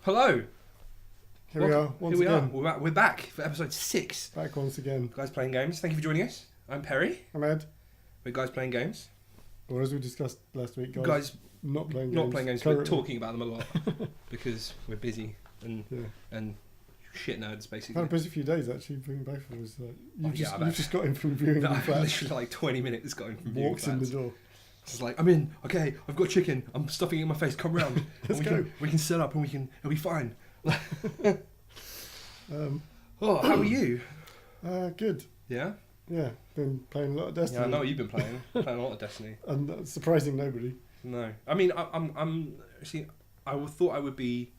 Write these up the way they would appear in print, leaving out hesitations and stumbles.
Hello. Hello. Here we are. Once again. We're back for episode 6. Back once again. Guys Playing Games. Thank you for joining us. I'm Perry. I'm Ed. We're Guys Playing Games. Or as we discussed last week, Guys not playing games. Not playing games, currently. but talking about them a lot because we're busy and shit nerds basically. Had a busy few days actually. Between both of us. You've just got in from viewing the I've flat. literally like 20 minutes got in from viewing Walks in the flats. door. It's like, I'm in. Okay, I've got chicken. I'm stuffing it in my face. Come round. Let's and go. We can set up and it'll be fine. How are you? Good. Yeah? Yeah, been playing a lot of Destiny. Yeah, I know what you've been playing. Playing a lot of Destiny. And surprising nobody. No, I mean, I'm see, thought I would be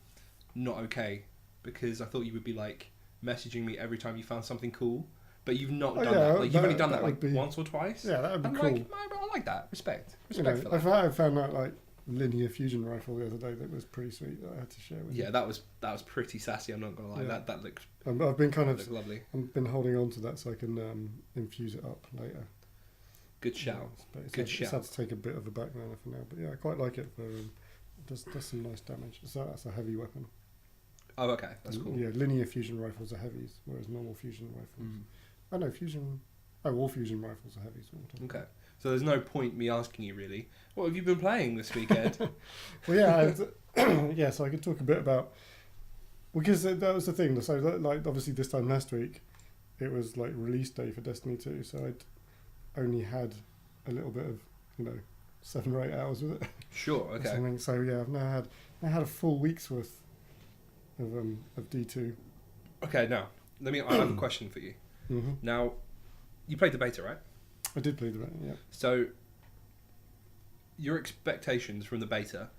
not okay because I thought you would be like messaging me every time you found something cool, but you've not done that. Like you've only done that like once or twice. Yeah, that would be I'm cool. Like, I like that. Respect You know, for that. I found that like linear fusion rifle the other day that was pretty sweet that I had to share with you. Yeah, that was pretty sassy. I'm not gonna lie. Yeah. That looks. I've been kind of lovely. I've been holding on to that so I can infuse it up later. Good shout. But it's Good had, shout. It's had to take a bit of a back burner for now, but yeah, I quite like it. For it does some nice damage. So that's a heavy weapon. Oh, okay, that's cool. Yeah, linear fusion rifles are heavies, whereas normal fusion rifles. Oh no, fusion. Oh, all fusion rifles are heavies. Okay, so there's no point me asking you really. What have you been playing this week, Ed? Well, yeah, yeah. So I could talk a bit about because that was the thing. So like obviously this time last week, it was like release day for Destiny 2. So I'd only had a little bit of 7 or 8 hours with it. Sure. Okay. So yeah, I've now had a full week's worth of D2. Okay. Now I have a question for you. Mm-hmm. Now, you played the beta, right? I did play the beta, yeah. So, your expectations from the beta,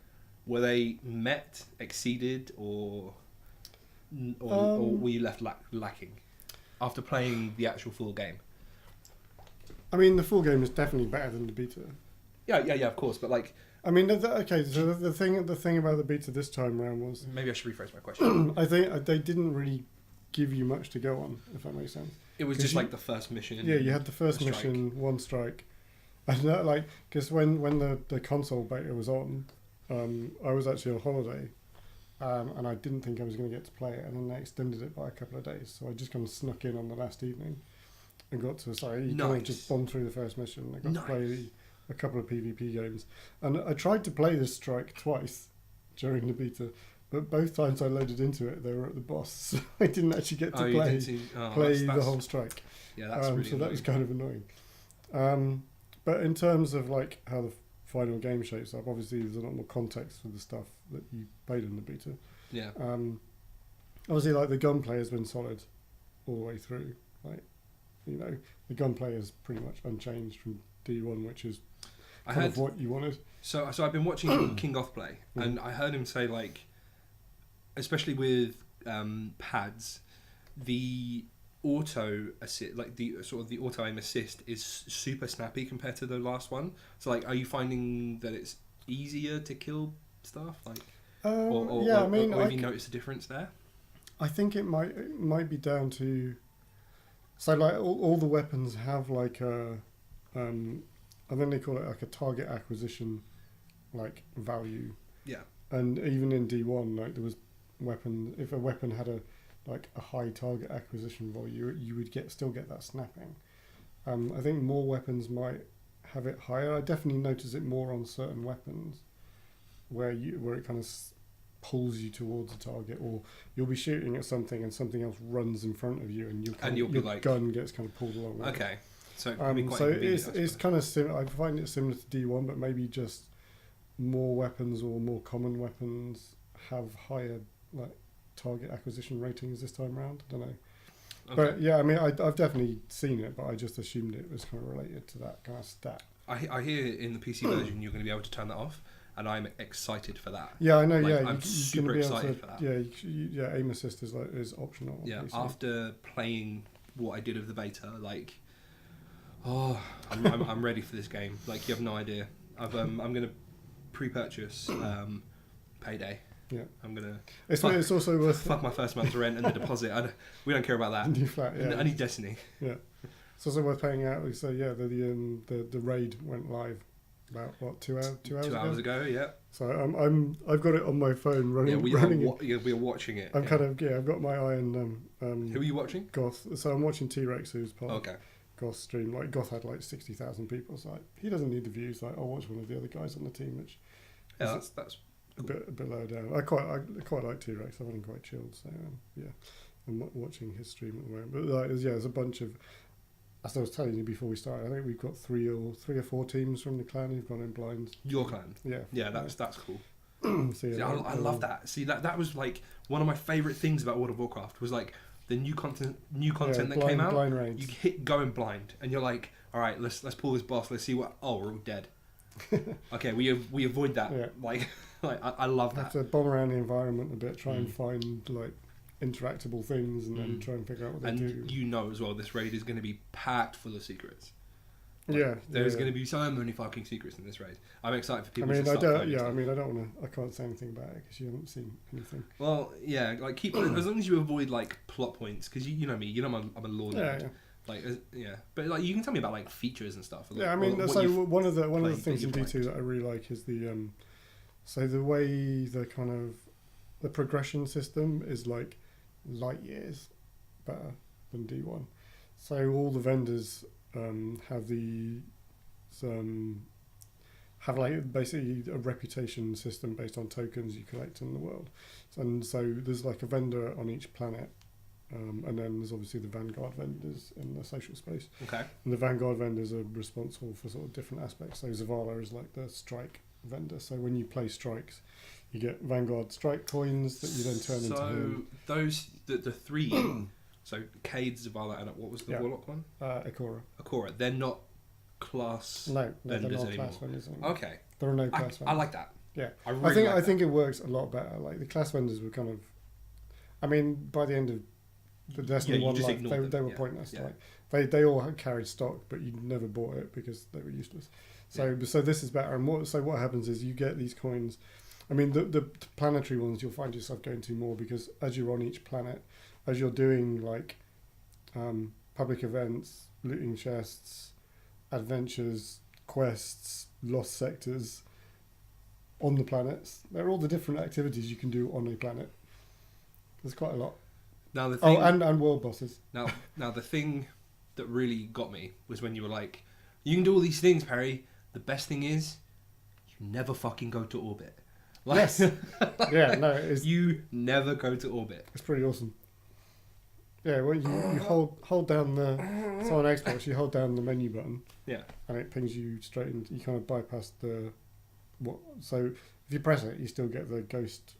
were they met, exceeded, or were you left lacking after playing the actual full game? I mean, the full game is definitely better than the beta. Yeah, of course, but like... I mean, okay, so the thing about the beta this time around was... Maybe I should rephrase my question. I think they didn't really give you much to go on, if that makes sense. It was just like the first mission. Yeah, you had the first mission, one strike. And that, because when the console beta was on, I was actually on holiday, and I didn't think I was going to get to play it, and then they extended it by a couple of days. So I just kind of snuck in on the last evening and got to, kind of just bombed through the first mission. I got to play a couple of PvP games. And I tried to play this strike twice during the beta, but both times I loaded into it, they were at the boss. So I didn't actually get to play the whole strike. Yeah, that's really so that was kind of annoying. But in terms of like how the final game shapes up, obviously there's a lot more context for the stuff that you played in the beta. Yeah. Obviously, like the gunplay has been solid all the way through. Like, the gunplay is pretty much unchanged from D1, which is kind of what you wanted. So I've been watching King Goth play, and I heard him say like, especially with pads, the auto assist, like the sort of the auto aim assist, is super snappy compared to the last one. So like, are you finding that it's easier to kill stuff? Like, or have you noticed a difference there? I think it might be down to, so like all the weapons have like a, I think they call it like a target acquisition, like value. Yeah. And even in D1, like there was if a weapon had a high target acquisition value, you would still get that snapping. I think more weapons might have it higher. I definitely notice it more on certain weapons where it kind of pulls you towards a target, or you'll be shooting at something and something else runs in front of you, and your gun gets kind of pulled along. Okay, so it's kind of similar. I find it similar to D1, but maybe just more weapons or more common weapons have higher like target acquisition ratings this time around. I don't know. Okay. But yeah, I mean, I've definitely seen it, but I just assumed it was kind of related to that kind of stat. I hear in the PC version you're going to be able to turn that off, and I'm excited for that. Yeah, I know. Like, Yeah, I'm you're super gonna be able excited to, for that. Yeah, aim assist is optional. Yeah, basically. after playing what I did of the beta, like, I'm ready for this game. Like, you have no idea. I'm gonna pre-purchase Payday. Yeah, I'm gonna. it's also worth Fuck my first month's rent and the deposit. We don't care about that. new flat. Yeah, I need Destiny. Yeah, it's also worth paying out. So yeah, the raid went live about what 2 hours 2 hours ago. Yeah. So I've got it on my phone running. Yeah, we are watching it. I'm kind of I've got my eye on Who are you watching? Goth. So I'm watching T-Rex, who's part Okay. of Goth's stream. Like Goth had like 60,000 people. So like, he doesn't need the views. Like I'll watch one of the other guys on the team, which Yeah, that's a bit lower down. I quite like T-Rex. I'm feeling quite chilled. So yeah, I'm watching his stream at the moment. But like, there's a bunch of. As I was telling you before we started, I think we've got three or four teams from the clan who've gone in blind. your clan. Yeah. Yeah, that's cool. So, yeah, See, I love that. See, that was like one of my favourite things about World of Warcraft was like the new content that came out. Blind raids. You hit going blind, and you're like, all right, let's pull this boss. Let's see what. Oh, we're all dead. Okay, we avoid that. Yeah. Like I love Have that. to bomb around the environment a bit, try and find like interactable things, and then try and figure out what they do. And you know as well, this raid is going to be packed full of secrets. Yeah, There's going to be so many fucking secrets in this raid. I'm excited for people. I to start don't. finding Yeah, stuff. I mean, I don't want to. I can't say anything about it because you haven't seen anything. Well, yeah, like keep as long as you avoid like plot points, because you know me, you know I'm a lore nerd. Yeah. Like yeah, but like you can tell me about like features and stuff. Like, Yeah, I mean, what so you've one of the played things in that you've D2 that I really like is the so the way the kind of the progression system is like light years better than D1. So all the vendors have like basically a reputation system based on tokens you collect in the world, and so there's like a vendor on each planet. And then there's obviously the Vanguard vendors in the social space. Okay. And the Vanguard vendors are responsible for sort of different aspects. So Zavala is like the strike vendor. So when you play strikes, you get Vanguard strike coins that you then turn into. So those the three. So Cade, Zavala, and what was the Warlock one? Akora. They're not class. No, they're vendors not anymore. class vendors anymore. Okay. There are no class vendors. I like that. Yeah. I think it works a lot better. Like the class vendors were kind of. I mean, by the end of the Destiny 1 life, they were pointless. Yeah. Like they all carried stock, but you never bought it because they were useless. So this is better. And what happens is you get these coins. I mean, the planetary ones you'll find yourself going to more because as you're on each planet, as you're doing like public events, looting chests, adventures, quests, lost sectors on the planets, they're all the different activities you can do on a planet. There's quite a lot. Now the thing, and world bosses. Now the thing that really got me was when you were like, you can do all these things, Perry. The best thing is, you never fucking go to orbit. Like, Yes. Yeah, no, it's you never go to orbit. it's pretty awesome. Yeah, well, you hold down so on Xbox you hold down the menu button. Yeah. And it pings you straight into. You kind of bypass So if you press it, you still get the ghost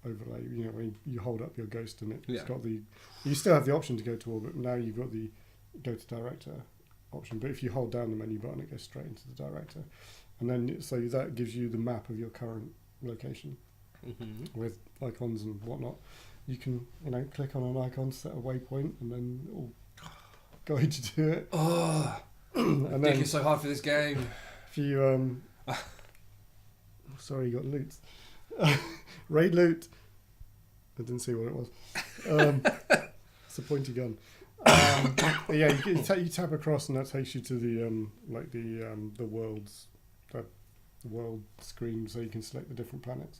overlay. You know, when you hold up your ghost and it's got the. You still have the option to go to orbit. Now you've got the go to director option. But if you hold down the menu button, it goes straight into the director, and then so that gives you the map of your current location with icons and whatnot. You can click on an icon, set a waypoint, and then it'll guide you to it. Oh, and dick is so hard for this game. If you sorry, you got loot. Raid loot. I didn't see what it was. It's a pointy gun. Yeah, you tap across and that takes you to the world screen, so you can select the different planets,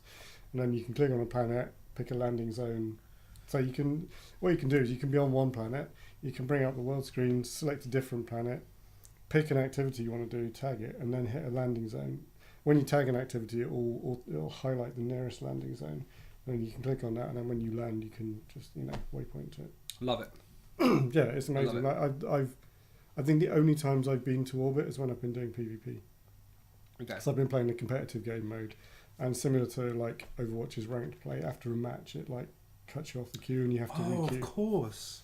and then you can click on a planet, pick a landing zone. So what you can do is you can be on one planet, you can bring up the world screen, select a different planet, pick an activity you want to do, tag it, and then hit a landing zone. When you tag an activity, it'll highlight the nearest landing zone, and you can click on that, and then when you land, you can just waypoint to it. Love it. Yeah, it's amazing. I think the only times I've been to orbit is when I've been doing PvP. Okay. So I've been playing the competitive game mode, and similar to like Overwatch's ranked play, after a match it like cuts you off the queue and you have to re-queue. Of course.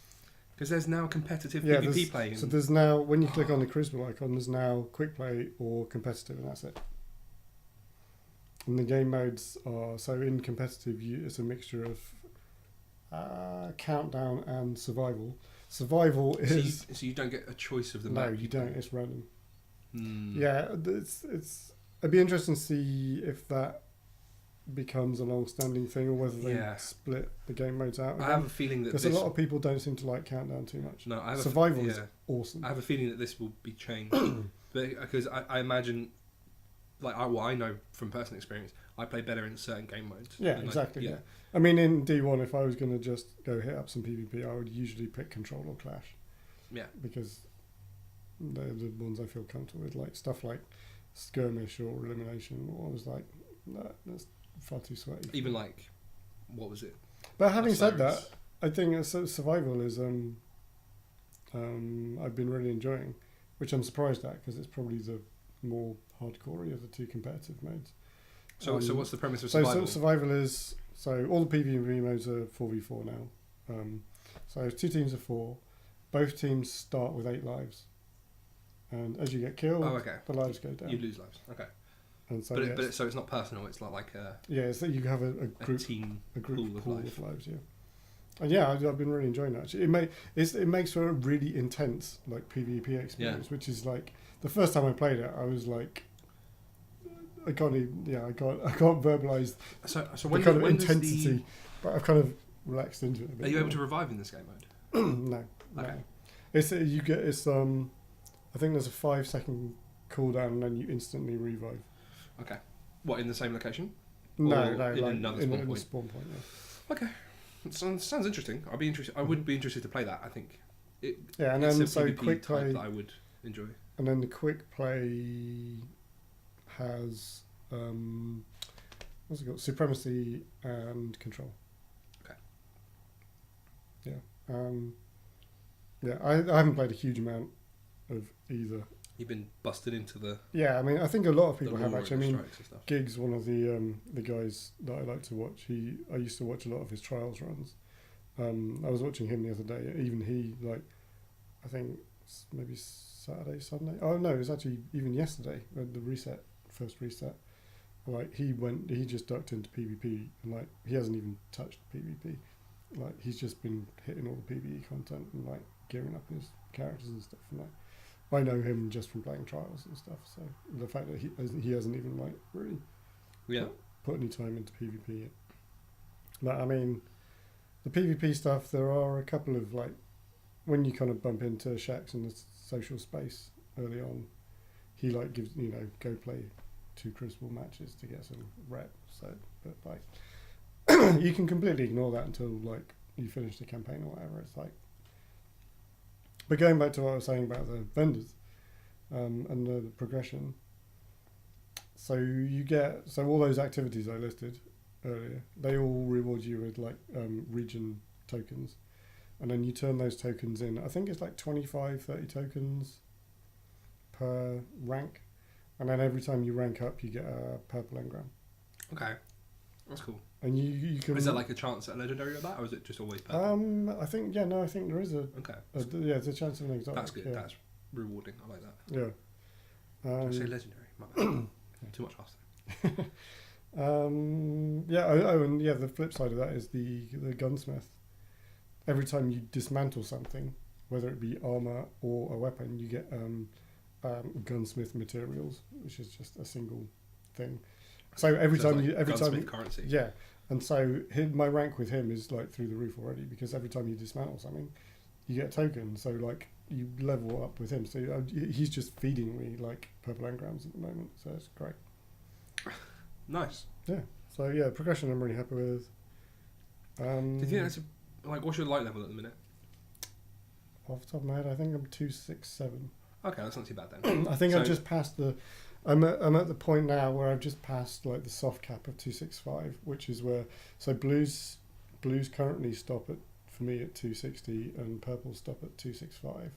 Because there's now competitive Yeah, PvP playing. So there's now, when you click on the Crucible icon, there's now quick play or competitive, and that's it. And the game modes are so in competitive. It's a mixture of countdown and survival. Survival is so you don't get a choice of the no, map. you don't. It's random. Mm. Yeah, it's. It'd be interesting to see if that becomes a long-standing thing or whether they split the game modes out again. I have a feeling that because a lot of people don't seem to like countdown too much. No, I have survival is awesome. I have a feeling that this will be changed, because I imagine, like I know from personal experience, I play better in certain game modes. Yeah, exactly. Yeah. I mean, in D1, if I was going to just go hit up some PvP, I would usually pick Control or Clash. Yeah. Because they're the ones I feel comfortable with, like stuff like Skirmish or Elimination. I was like, no, that's far too sweaty. Even like, what was it? But having said that, I think survival is I've been really enjoying, which I'm surprised at because it's probably the more hardcore of the two competitive modes. So what's the premise of survival? So survival is all the PvP modes are 4v4 now. So 2 teams of 4. Both teams start with 8 lives, and as you get killed, the lives go down. You lose lives. Okay. And so, but so it's not personal. It's like a so you have a group team, a group pool of lives. Yeah. And yeah, I've been really enjoying that. Actually, it makes for a really intense like PvP experience, which is like the first time I played it, I was like, I can't verbalise the kind of intensity, but I've kind of relaxed into it a bit. Are you able to revive in this game mode? No. Okay. No. I think there's a 5-second cooldown and then you instantly revive. Okay. What, in the same location? No, in like another spawn point. Spawn point, yeah. Okay. Sounds interesting. I'd be interested. I would be interested to play that. I think. And then quick play that I would enjoy. And then the quick play has what's it called? Supremacy and control. Okay. Yeah. I haven't played a huge amount of either. You've been busted into the. Yeah, I mean, I think a lot of people have actually. I mean, stuff. Gig's one of the guys that I like to watch. I used to watch a lot of his trials runs. I was watching him the other day. Even he, like, I think maybe Saturday, Sunday. Oh no, it was actually even yesterday. The first reset. Like he just ducked into PvP and like he hasn't even touched PvP. Like he's just been hitting all the PvE content and like gearing up his characters and stuff. And like I know him just from playing trials and stuff. So the fact that he hasn't even like really put any time into PvP yet. But I mean, the PvP stuff, there are a couple of like when you kind of bump into Shax in the social space early on, he like gives go play 2 Crucible matches to get some rep. So, but like you can completely ignore that until like you finish the campaign or whatever. It's like, but going back to what I was saying about the vendors and the progression. So you get all those activities I listed earlier. They all reward you with like region tokens, and then you turn those tokens in. I think it's like 25, 30 tokens per rank. And then every time you rank up, you get a purple engram. Okay, that's cool. And you can. Is there like a chance at legendary of that, or is it just always purple? I think there is a. Okay. There's a chance of an exotic. That's good. Yeah. That's rewarding. I like that. Yeah. Did I say legendary? My bad. Too much last time. and the flip side of that is the gunsmith. Every time you dismantle something, whether it be armor or a weapon, you get gunsmith materials, which is just a single thing. So every time currency. Yeah, and so my rank with him is like through the roof already because every time you dismantle something, you get a token. So like you level up with him. So he's just feeding me like purple engrams at the moment. So it's great. Nice. Yeah. So yeah, progression I'm really happy with. Do you think that's what's your light level at the minute? Off the top of my head, I think I'm 267. Okay, that's not too bad then. I think I've just passed I'm at the point now where I've just passed like the soft cap of 265, which is where blues currently stop for me at 260 and purple stop at 265.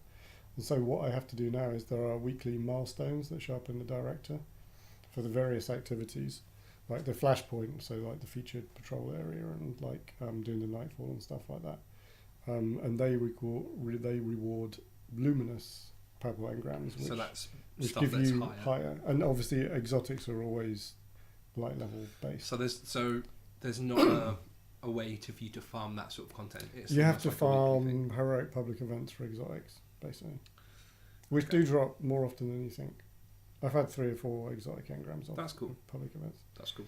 And so what I have to do now is there are weekly milestones that show up in the director for the various activities, like the flashpoint, so like the featured patrol area and like doing the nightfall and stuff like that. And they reward luminous purple engrams, which so that's which stuff give that's you higher. And obviously exotics are always light level base. So there's not a way for you to farm that sort of content. It's You have almost to like a weekly farm thing. heroic public events for exotics, basically, which Okay. do drop more often than you think. I've had 3 or 4 exotic engrams off That's cool. public events. That's cool.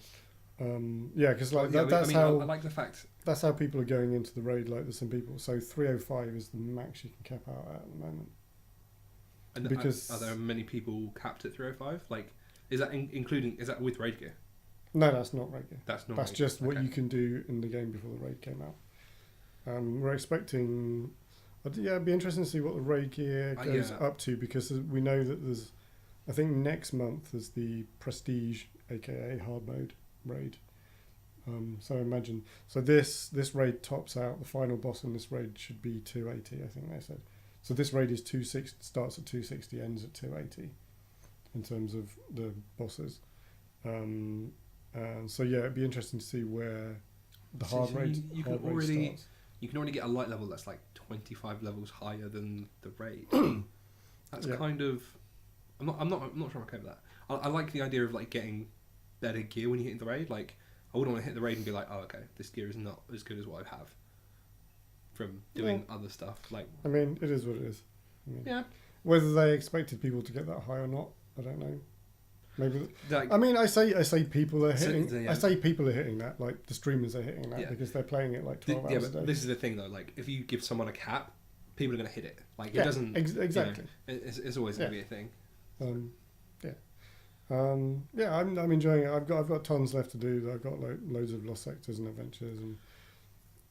Yeah, because like Yeah, that's I how like the fact. that's how people are going into the raid. Like there's some people. So 305 is the max you can cap out at the moment. And Because- are there many people capped at 305? Like, is that including? Is that with raid gear? No, that's not raid gear. That's not. That's raid gear. just what Okay. you can do in the game before the raid came out. We're expecting. Yeah, it'd be interesting to see what the raid gear goes Yeah. up to because we know that there's. I think next month is the Prestige, aka hard mode raid. So imagine. So this raid tops out. The final boss in this raid should be 280. I think they said. So this raid is 260. Starts at 260, ends at 280, in terms of the bosses. And so yeah, it'd be interesting to see where the So- hard so raid. you can hard raid already- starts. You can already get a light level that's like 25 levels higher than the raid. That's Yeah. kind of. I'm not sure I'm okay with that. I like the idea of like getting better gear when you hit the raid. Like, I wouldn't want to hit the raid and be like, oh, okay, this gear is not as good as what I have from doing other stuff. Like, I mean, it is what it is. I mean, yeah, whether they expected people to get that high or not, I don't know. Maybe. like, I mean, I say people are So- hitting. yeah. I say people are hitting that. Like the streamers are hitting that Yeah. because they're playing it like th- 12 yeah, hours a but day. this is the thing though. Like, if you give someone a cap, people are going to hit it. Like, Yeah, it doesn't. exactly. It's always going to be a thing. Yeah, I'm enjoying it. I've got tons left to do. I've got like loads of lost sectors and adventures and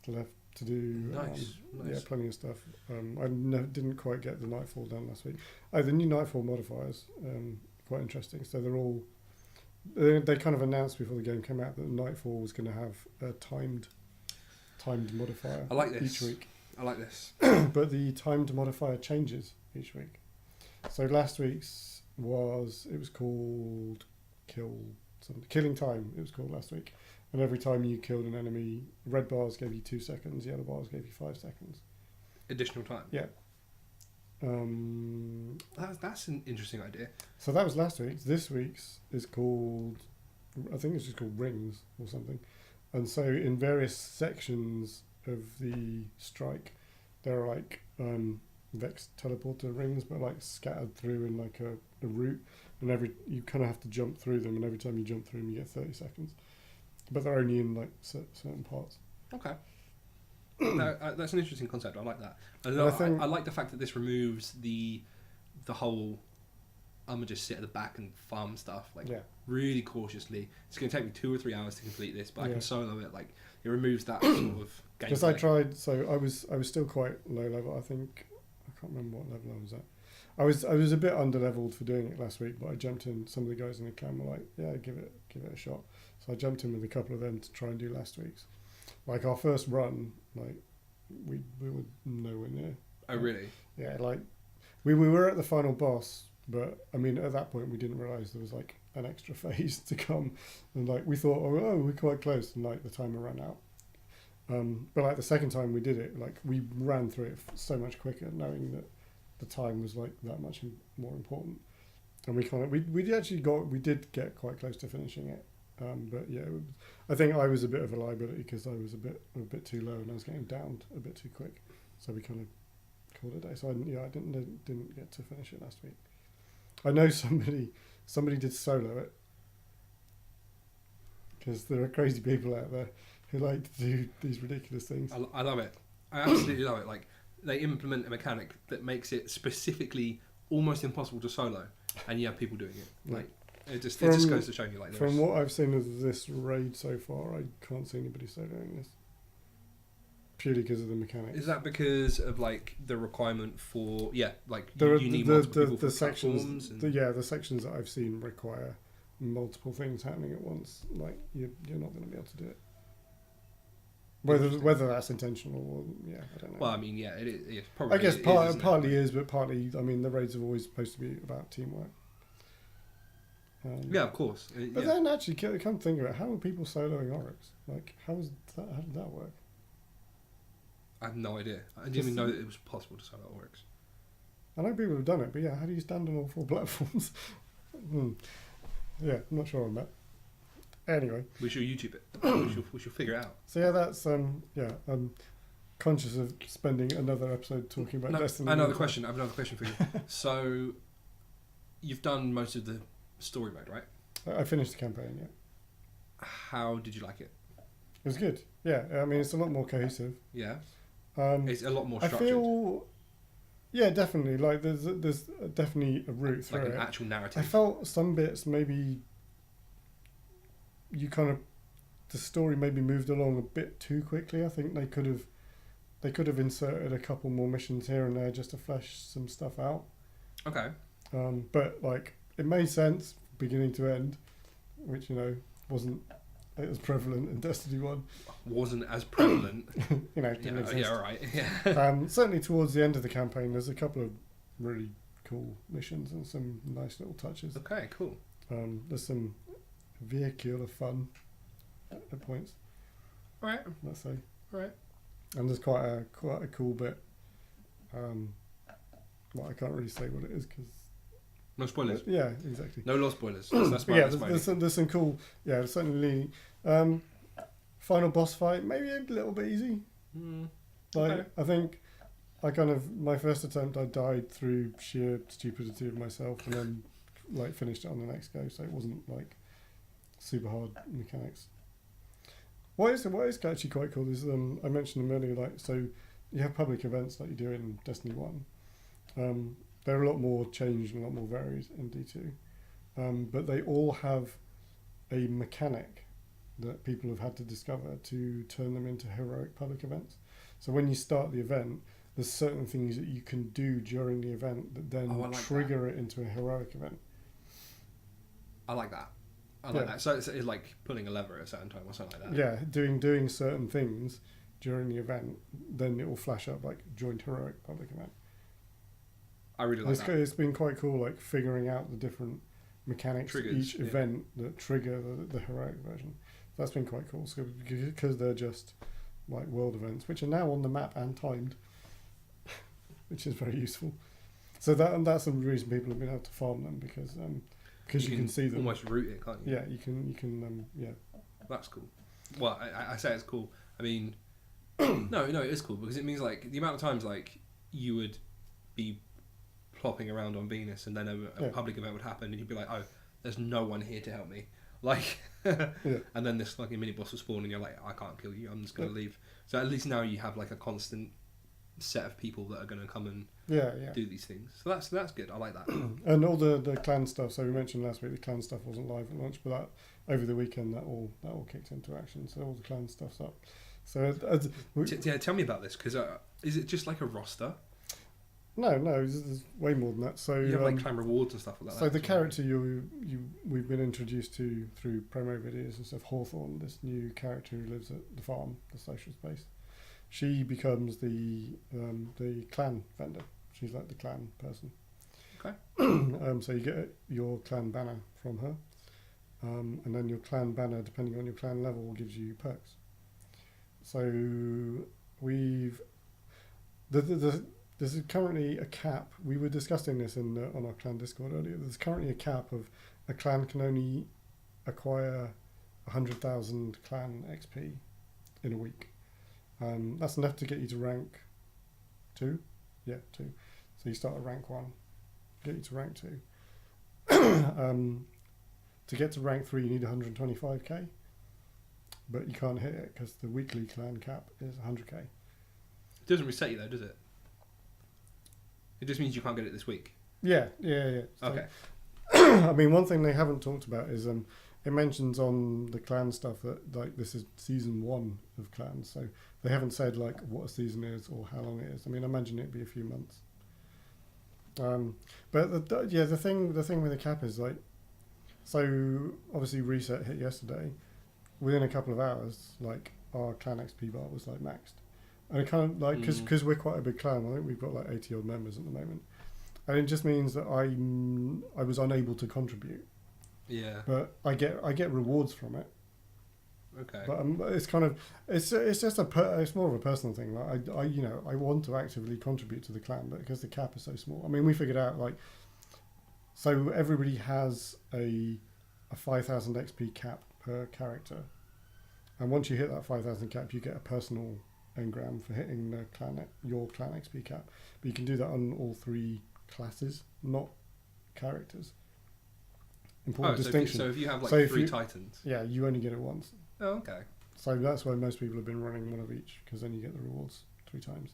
left to do. Nice. Yeah, plenty of stuff. Didn't quite get the Nightfall done last week. Oh, the new Nightfall modifiers, quite interesting. So they're all. They kind of announced before the game came out that Nightfall was going to have a timed modifier I like this. each week. I like this. But the timed modifier changes each week. So last week's was called Killing Time. It was called last week, and every time you killed an enemy, red bars gave you 2 seconds, yellow bars gave you 5 seconds. Additional time. Yeah. That's an interesting idea. So that was last week's. This week's is called, I think it's just called Rings or something. And so in various sections of the strike, there are like Vex teleporter rings, but like scattered through in like a route, and you kind of have to jump through them, and every time you jump through them, you get 30 seconds. But they're only in like certain parts. Okay. That's an interesting concept. I like that. I I like the fact that this removes the whole I'm gonna just sit at the back and farm stuff like Yeah. really cautiously. It's gonna take me 2 or 3 hours to complete this, but I Yeah. can solo it. Like, it removes that sort of gameplay. Because I tried, so I was still quite low level. I think I can't remember what level I was at. I was a bit under leveled for doing it last week, but I jumped in. Some of the guys in the clan were like, "Yeah, give it a shot." So I jumped in with a couple of them to try and do last week's. Like our first run, like we were nowhere near. Oh really? Yeah, like we were at the final boss, but I mean at that point we didn't realise there was like an extra phase to come, and like we thought, oh we're quite close, and like the timer ran out. But like the second time we did it, like we ran through it so much quicker, knowing that the time was like that much more important, and we did get quite close to finishing it. But yeah, I think I was a bit of a liability because I was a bit too low and I was getting downed a bit too quick, so we kind of called it a day. So I didn't get to finish it last week. I know somebody did solo it because there are crazy people out there who like to do these ridiculous things. I love it. I absolutely love it. Like, they implement a mechanic that makes it specifically almost impossible to solo, and you have people doing it. Like, it just goes to show you, like, From what I've seen of this raid so far, I can't see anybody soloing this. Purely because of the mechanics. Is that because of like the requirement for like There you need multiple people for the sections? platforms and... The sections that I've seen require multiple things happening at once. Like you're not going to be able to do it. Whether that's intentional or I don't know. Well, I mean, yeah, it is. It's probably. I guess it partly is, but partly I mean the raids are always supposed to be about teamwork. Yeah, of course. But then actually, come think of it, how are people soloing Oryx? Like, how did that work? I have no idea. I didn't even know that it was possible to solo Oryx. I know people have done it, but yeah, how do you stand on all 4 platforms? Yeah, I'm not sure on that. Anyway, We should YouTube it. We should figure it out. so yeah, that's I'm conscious of spending another episode talking about Destiny. I have another question for you. So, you've done most of the story mode, right? I finished the campaign. Yeah, How did you like it? it was good. Yeah, I mean it's a lot more cohesive. Yeah, Um, it's a lot more I structured. feel, yeah, definitely. Like there's definitely a route It's through like an it. actual I narrative. felt some bits maybe the story maybe moved along a bit too quickly. I think they could have inserted a couple more missions here and there just to flesh some stuff out. Okay. But like it made sense beginning to end, which wasn't as prevalent in Destiny 1. Wasn't as prevalent. Didn't exist. Yeah, right. Yeah. Certainly towards the end of the campaign, there's a couple of really cool missions and some nice little touches. Okay, cool. There's some vehicular fun at points, All right. let's say. All right. And there's quite a cool bit. Well, I can't really say what it is because. No spoilers. Yeah, exactly. No law spoilers. That's my. Yeah, That's my there's some cool. Yeah, certainly. Final boss fight maybe a little bit easy. Okay. I think my first attempt I died through sheer stupidity of myself and then finished it on the next go, so it wasn't super hard mechanics. What is actually quite cool is I mentioned them earlier, so you have public events like you do in Destiny 1. They're a lot more changed and a lot more varied in D2. But they all have a mechanic that people have had to discover to turn them into heroic public events. So when you start the event, there's certain things that you can do during the event that then trigger it into a heroic event. I like that. I like that. So it's like pulling a lever at a certain time or something like that. Yeah, doing certain things during the event, then it will flash up joined heroic public event. I really like that. It's been quite cool, figuring out the different mechanics Triggers, of each event that trigger the heroic version. That's been quite cool. So because they're just world events, which are now on the map and timed, which is very useful. So that's the reason people have been able to farm them because you can see them. Almost root it, can't you? Yeah, you can. Yeah. That's cool. Well, I say it's cool. I mean, no, it is cool because it means the amount of times you would be plopping around on Venus and then a public event would happen and you'd be like, oh, there's no one here to help me. And then this fucking mini boss will spawn and you're like, I can't kill you, I'm just going to leave. So at least now you have a constant set of people that are going to come and do these things. So that's good. I like that. And all the clan stuff. So we mentioned last week the clan stuff wasn't live at launch, but that over the weekend that all kicked into action. So all the clan stuff's up. So tell me about this because is it just like a roster? No, there's way more than that. So you have clan rewards and stuff like that. So the character we've been introduced to through promo videos and stuff, Hawthorne, this new character who lives at the farm, the social space, she becomes the clan vendor. She's like the clan person. Okay. So you get your clan banner from her, and then your clan banner, depending on your clan level, gives you perks. So there's currently a cap. We were discussing this on our clan Discord earlier. There's currently a cap of a clan can only acquire 100,000 clan XP in a week. That's enough to get you to rank 2. Yeah, 2. So you start at rank 1, get you to rank 2. To get to rank 3, you need 125k, but you can't hit it because the weekly clan cap is 100k. It doesn't reset you though, does it? It just means you can't get it this week. Yeah. So, okay. I mean, one thing they haven't talked about is it mentions on the clan stuff that this is season 1 of clans, so they haven't said what a season is or how long it is. I mean, I imagine it'd be a few months. But the thing with the cap is so obviously reset hit yesterday. Within a couple of hours, our clan XP bar was maxed. And it kind of because we're quite a big clan, I think we've got 80 odd members at the moment, and it just means that I was unable to contribute. Yeah. But I get rewards from it. Okay. But it's kind of it's just it's more of a personal thing. I want to actively contribute to the clan, but because the cap is so small, I mean we figured out so everybody has a 5,000 XP cap per character. And once you hit that 5,000 cap, you get a personal engram for hitting your clan XP cap. But you can do that on all 3 classes, not characters. Important distinction. So if you have like So 3 titans. Yeah, you only get it once. Oh, okay. So that's why most people have been running one of each, because then you get the rewards 3 times.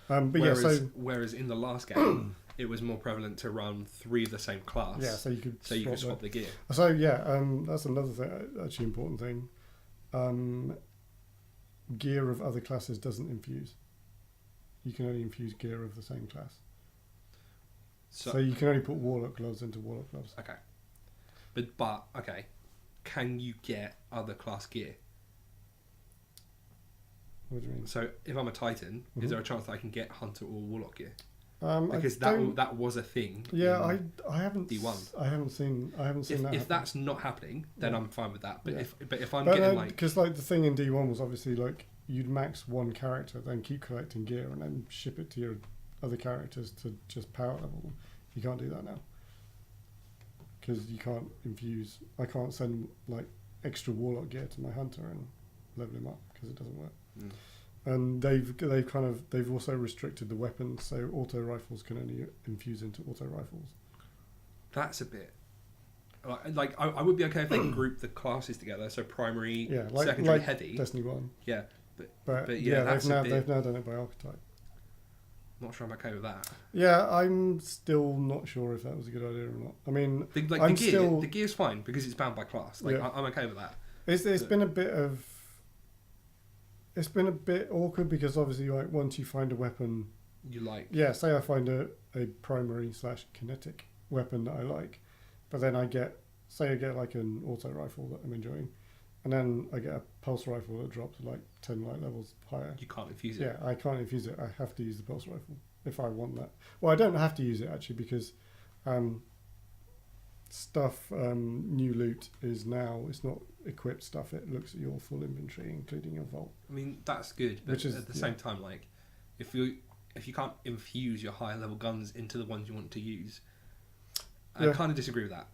Whereas in the last game, it was more prevalent to run 3 of the same class. Yeah, so you could swap the gear. So that's another thing, actually important thing. Gear of other classes doesn't infuse. You can only infuse gear of the same class. So you can only put warlock gloves into warlock gloves. Okay. But okay, can you get other class gear? What do you mean? So if I'm a Titan, is there a chance that I can get Hunter or Warlock gear? Because that was a thing. Yeah, I haven't. D1. I haven't seen that. If that's not happening, then I'm fine with that. But Yeah. if I'm getting because like the thing in D1 was obviously like you'd max one character, then keep collecting gear, and then ship it to your other characters to just power level them. You can't do that now because you can't infuse. I can't send like extra Warlock gear to my Hunter and level him up because it doesn't work. Mm. And they've also restricted the weapons, so auto rifles can only infuse into auto rifles. That's a bit like I would be okay if they group the classes together, so primary, secondary, heavy. Destiny 1. Yeah, but that's they've now done it by archetype. Not sure I'm okay with that. Yeah, I'm still not sure if that was a good idea or not. I mean, the gear's fine because it's bound by class. Like I'm okay with that. It's been a bit awkward because obviously, like, once you find a weapon you like, say I find a primary / kinetic weapon that I like, but then I get like an auto rifle that I'm enjoying, and then I get a pulse rifle that drops like 10 light levels higher. You can't infuse it. Yeah, I can't infuse it. I have to use the pulse rifle if I want that. Well, I don't have to use it actually because new loot is now, it's not equipped stuff, it looks at your full inventory including your vault. I mean, that's good, but at the same time, like if you can't infuse your higher level guns into the ones you want to use, I kind of disagree with that.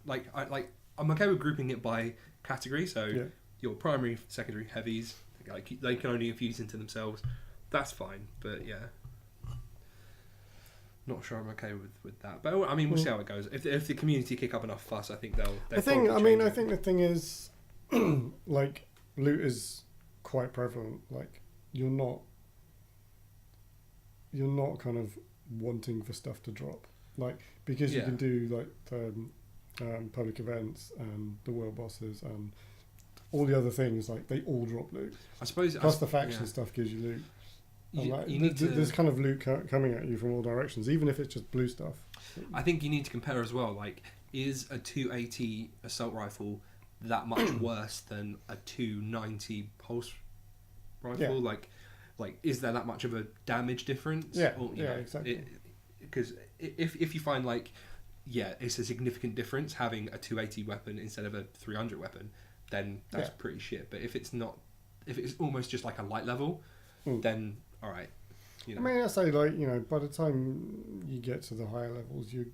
I'm okay with grouping it by category, so your primary, secondary, heavies, like they can only infuse into themselves. That's fine, but not sure I'm okay with that. But I mean, we'll see how it goes. If the community kick up enough fuss, I think they'll I think the thing is, like, loot is quite prevalent. Like, you're not kind of wanting for stuff to drop, like, because you can do like public events and the world bosses and all the other things, like they all drop loot. I suppose plus the faction stuff gives you loot. There's kind of loot coming at you from all directions, even if it's just blue stuff. I think you need to compare as well. Like, is a 280 assault rifle that much worse than a 290 pulse rifle? Yeah. Like, is there that much of a damage difference? Yeah, exactly. Because if you find it's a significant difference having a 280 weapon instead of a 300 weapon, then that's pretty shit. But if it's not, if it's almost just like a light level, then all right. I mean, I say, like, by the time you get to the higher levels, you're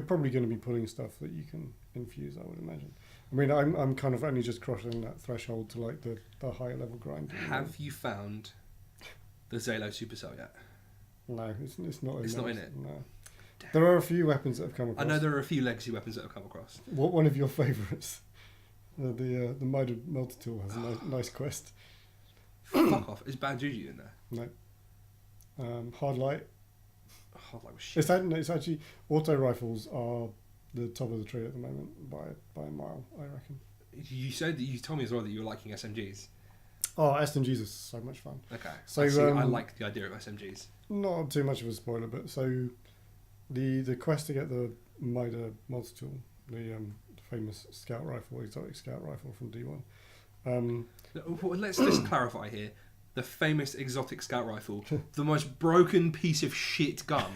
probably gonna be pulling stuff that you can infuse, I would imagine. I mean, I'm kind of only just crossing that threshold to like the higher level grind. Have you found the Zalo Supercell yet? No, it's not. It's not in it. No. Damn. There are a few weapons that have come across. I know there are a few legacy weapons that have come across. What one of your favourites? The Mitered Multi-Tool has a nice quest. Fuck off! Is Bad Juju in there? No. Hard Light. Hard Light was shit. It's actually auto rifles are the top of the tree at the moment by a mile, I reckon. You told me as well that you were liking SMGs. Oh, SMGs are so much fun. Okay. So I like the idea of SMGs. Not too much of a spoiler, but so the quest to get the Mida Multi-Tool, the famous scout rifle, exotic scout rifle from D1. Let's just clarify here. The famous exotic scout rifle, the most broken piece of shit gun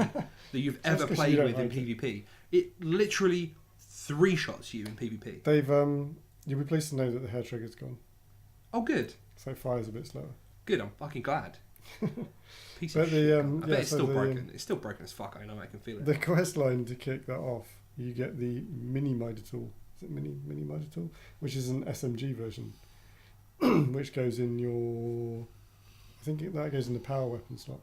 that you've ever played with in PvP. It literally 3-shots you in PvP. They've you'll be pleased to know that the hair trigger's gone. Oh, good. So it fires a bit slower. Good, I'm fucking glad. Piece of shit. I bet it's still broken. It's still broken as fuck. I know I can feel it. The quest line to kick that off, you get the mini Mida tool Is it mini motor tool, which is an SMG version, which goes in your. I think that goes in the power weapon slot.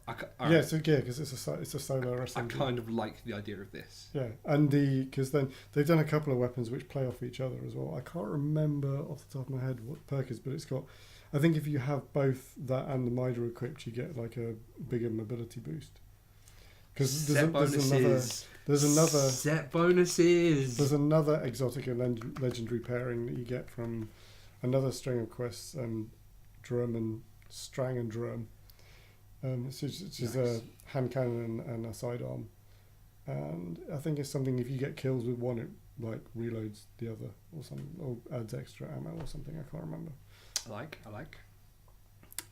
Right. So yeah, because it's a solar SMG. I kind of like the idea of this. Yeah, and because then they've done a couple of weapons which play off each other as well. I can't remember off the top of my head what the perk is, but it's got. I think if you have both that and the Mitre equipped, you get like a bigger mobility boost. Because there's another set bonuses. There's another exotic and legendary pairing that you get from another string of quests, Strang and Drum. Which is a hand cannon and a sidearm, and I think it's something if you get kills with one, it like reloads the other or something, or adds extra ammo or something. I can't remember. I like.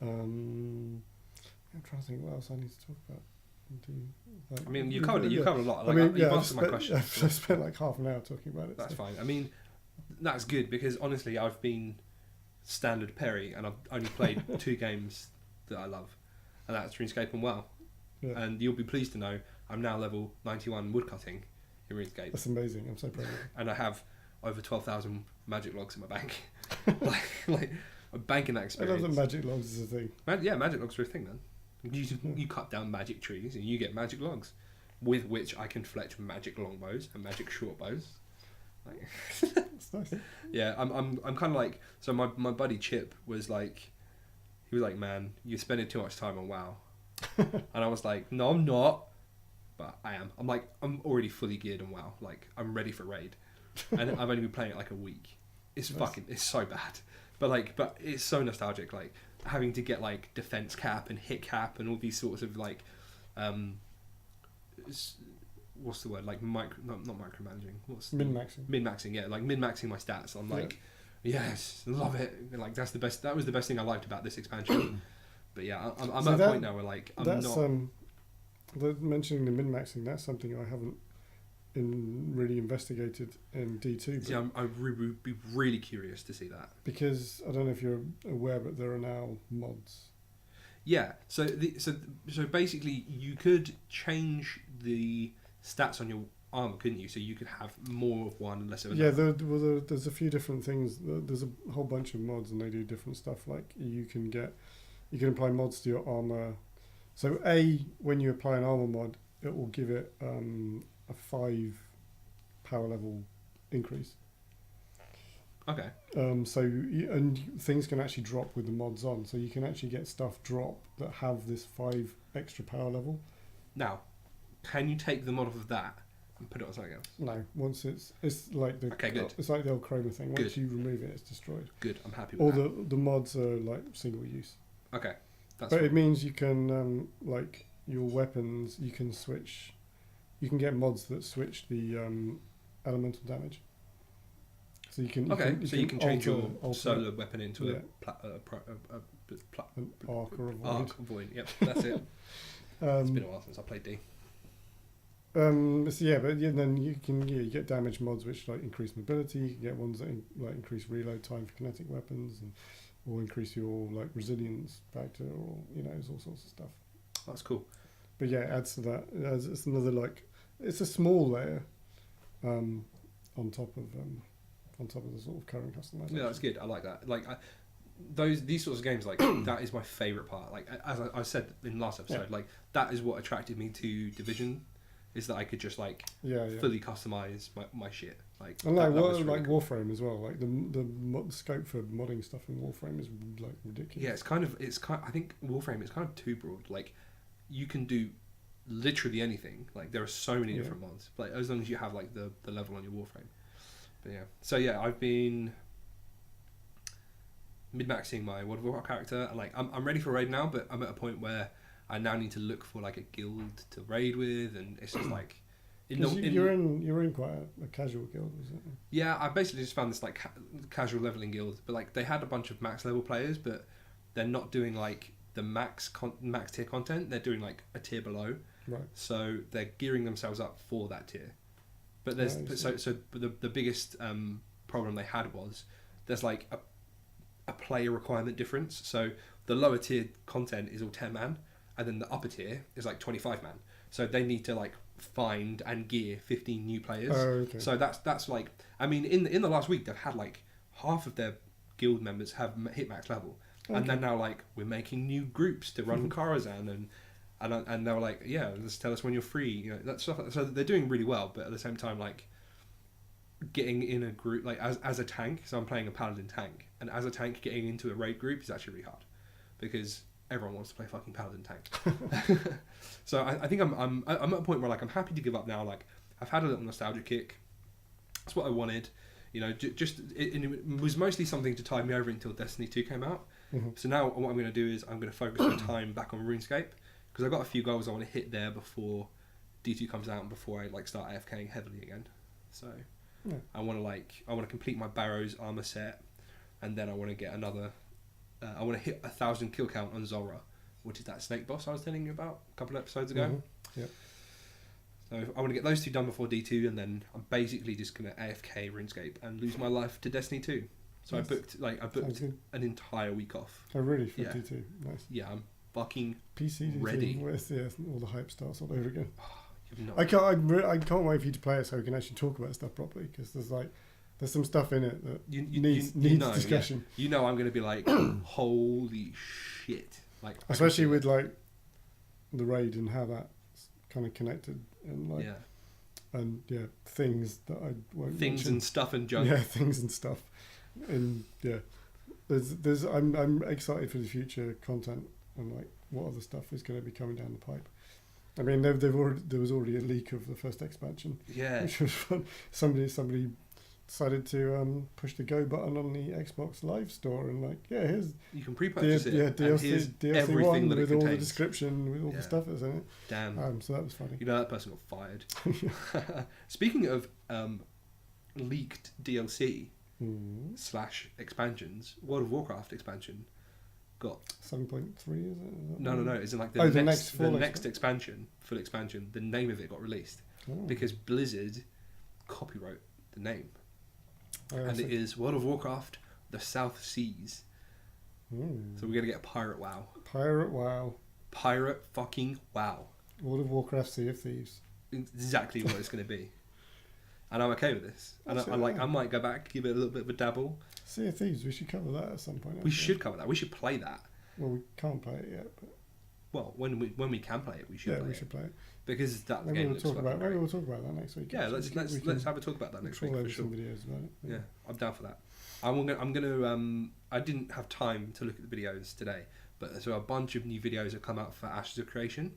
I'm trying to think what else I need to talk about. I mean, you covered a lot. You've answered my question. I've spent like half an hour talking about it. That's fine. I mean, that's good because honestly, I've been standard Perry and I've only played 2 games that I love. And that's Runescape and WoW. Yeah. And you'll be pleased to know I'm now level 91 woodcutting in Runescape. That's amazing. I'm so proud of you. And I have over 12,000 magic logs in my bank. like I'm banking that experience. I love that magic logs is a thing. Magic logs are a thing, man. You cut down magic trees and you get magic logs, with which I can fletch magic longbows and magic short bows. That's nice. Yeah, I'm kind of like, so my buddy Chip was like, he was like, man, you're spending too much time on WoW. And I was like, no, I'm not. But I am. I'm already fully geared on WoW. Like, I'm ready for raid. And I've only been playing it like a week. It's it's so bad. But it's so nostalgic. Like, having to get like defense cap and hit cap and all these sorts of like, what's the word? Like, not micromanaging. Min-maxing. Min-maxing, yeah. Like, min-maxing my stats. I'm like... Yeah. Yes, love it. Like that's the best. That was the best thing I liked about this expansion. But yeah, I'm at a point now where like mentioning the min-maxing. That's something I haven't really investigated in D2. Yeah, I would be really curious to see that because I don't know if you're aware, but there are now mods. Yeah. So basically, you could change the stats on your armor, couldn't you? So you could have more of one and less of another. Yeah, there's a few different things. There's a whole bunch of mods, and they do different stuff. Like you can apply mods to your armor. So when you apply an armor mod, it will give it a 5 power level increase. Okay. And things can actually drop with the mods on. So you can actually get stuff drop that have this 5 extra power level. Now, can you take the mod off of that and put it on something else? No, once it's like the good. It's like the old chroma thing. Once you remove it, it's destroyed. Good, I'm happy with that. All the mods are like single use. Okay, it means you can like your weapons. You can switch. You can get mods that switch the elemental damage. So you can change your solar weapon into an arc or a void. Arc or void. Yep, that's it. It's been a while since I played D. Then you get damage mods which like increase mobility. You can get ones that increase reload time for kinetic weapons, or increase your like resilience factor, or there's all sorts of stuff. That's cool. But yeah, it adds to that. It's another it's a small layer on top of the sort of current customization. Yeah, that's good. I like that. Like these sorts of games, like that is my favourite part. Like as I said in the last episode, like that is what attracted me to Division. Is that I could just fully customize my shit, and really cool. Warframe as well. Like the scope for modding stuff in Warframe is like ridiculous. Yeah, I think Warframe is kind of too broad. Like you can do literally anything. Like there are so many different mods. Like as long as you have like the level on your Warframe. But yeah, so yeah, I've been min-maxing my World of Warcraft character, and like I'm ready for raid now, but I'm at a point where I now need to look for like a guild to raid with, and it's just like you're in quite a casual guild, isn't it? Yeah, I basically just found this like casual leveling guild, but like they had a bunch of max level players, but they're not doing like the max tier content. They're doing like a tier below, right? So they're gearing themselves up for that tier. But there's the biggest problem they had was there's like a player requirement difference. So the lower tier content is all 10 man. And then the upper tier is like 25 man. So they need to like find and gear 15 new players. Oh, okay. So that's like, I mean, in the last week they've had like half of their guild members have hit max level, and then now like we're making new groups to run Karazhan, and they were like, yeah, just tell us when you're free, you know, that stuff. So they're doing really well, but at the same time, like getting in a group, like as a tank. So I'm playing a paladin tank, and as a tank, getting into a raid group is actually really hard because everyone wants to play fucking paladin tank. So I think I'm at a point where like I'm happy to give up now. Like I've had a little nostalgia kick. That's what I wanted. You know, it was mostly something to tide me over until Destiny 2 came out. So now what I'm going to do is I'm going to focus my time back on RuneScape, because I've got a few goals I want to hit there before D2 comes out and before I like start AFKing heavily again. So I want to complete my Barrows armor set, and then I want to get another. I want to hit 1,000 kill count on Zora, which is that snake boss I was telling you about a couple of episodes ago. Yeah. So I want to get those two done before D2, and then I'm basically just going to AFK RuneScape and lose my life to Destiny 2. So Nice. I booked an entire week off. Oh, really? For Yeah. D2? Nice. Yeah, I'm fucking PC D2, ready. where's all the hype starts all over again. You have no I can't wait for you to play it so we can actually talk about stuff properly, because there's some stuff in it that needs discussion. Yeah. You know, I'm going to be like, holy shit! Like, Especially with like the raid and how that's kind of connected, and like things that I won't things mention. and stuff and junk. Yeah, things and stuff, and I'm excited for the future content and like what other stuff is going to be coming down the pipe. I mean, there was already a leak of the first expansion, which was fun. Somebody decided to push the go button on the Xbox Live Store, and like, here's you can pre-purchase it. And here's DLC everything one that it with contains. all the description, with all the stuff that's in it. Damn. So that was funny. You know, that person got fired. Speaking of leaked DLC / expansions, World of Warcraft expansion got 7.3, is it? No. It's in like the next full expansion. The name of it got released because Blizzard copyright the name, and it is World of Warcraft: The South Seas. So we're gonna get Pirate WoW. Pirate fucking WoW. World of Warcraft: Sea of Thieves. Exactly what it's gonna be, and I'm okay with this. And I might go back, give it a little bit of a dabble. Sea of Thieves. We should cover that at some point. We should cover that. We should play that. Well, we can't play it yet, but when we can play it, we should. Yeah, we should play it because that maybe game we'll looks talk about. great. Maybe we'll talk about that next week. Yeah, actually. let's have a talk about that next week for sure. Some videos about it. Yeah, I'm down for that. I'm gonna. I didn't have time to look at the videos today, but so a bunch of new videos have come out for Ashes of Creation.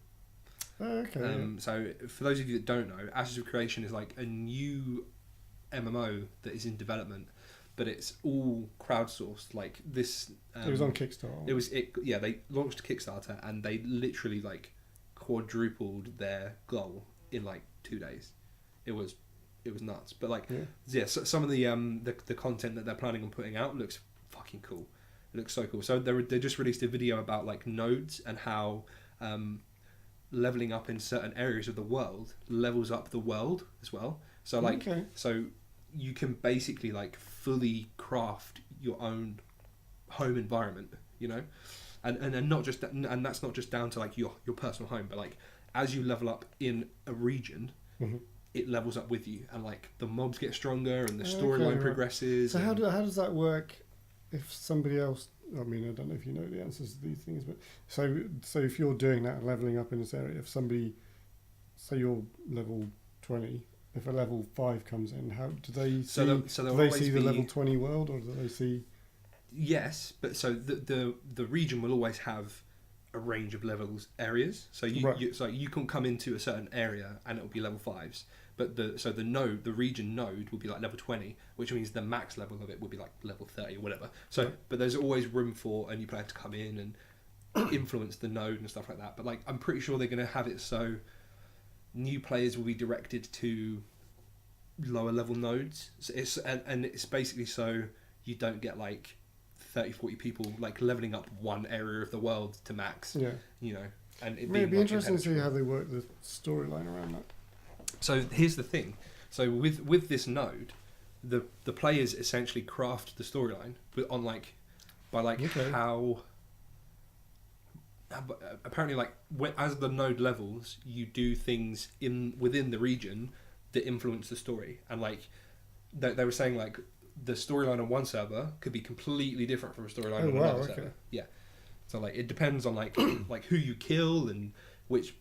Oh, okay. So for those of you that don't know, Ashes of Creation is like a new MMO that is in development, but it's all crowdsourced. Like this, it was on Kickstarter. They launched Kickstarter and they literally like quadrupled their goal in like 2 days. It was nuts. But like so some of the content that they're planning on putting out looks fucking cool. It looks so cool. So they just released a video about like nodes and how leveling up in certain areas of the world levels up the world as well. So like so you can basically like fully craft your own home environment, you know, and not just that, and that's not just down to like your personal home, but like as you level up in a region, it levels up with you, and like the mobs get stronger and the storyline progresses. So how does that work if somebody else? I mean, I don't know if you know the answers to these things, but so if you're doing that and leveling up in this area, if somebody, say you're level 20. If a level 5 comes in, how do they see? Do they see the level 20 world, or do they see? Yes, but so the region will always have a range of levels areas. So you can come into a certain area and it will be level 5s, but the region node will be like level 20, which means the max level of it will be like level 30 or whatever. So, but there's always room for a new player to come in and influence the node and stuff like that. But like, I'm pretty sure they're going to have it so new players will be directed to lower level nodes. So it's basically so you don't get like 30-40 people like leveling up one area of the world to max. Yeah. You know, and it'd be interesting to see how they work the storyline around that. So here's the thing. So with this node, the players essentially craft the storyline on like by like apparently, like as the node levels, you do things within the region that influence the story, and like they were saying, like the storyline on one server could be completely different from a storyline on another server. Yeah, so like it depends on like like who you kill and which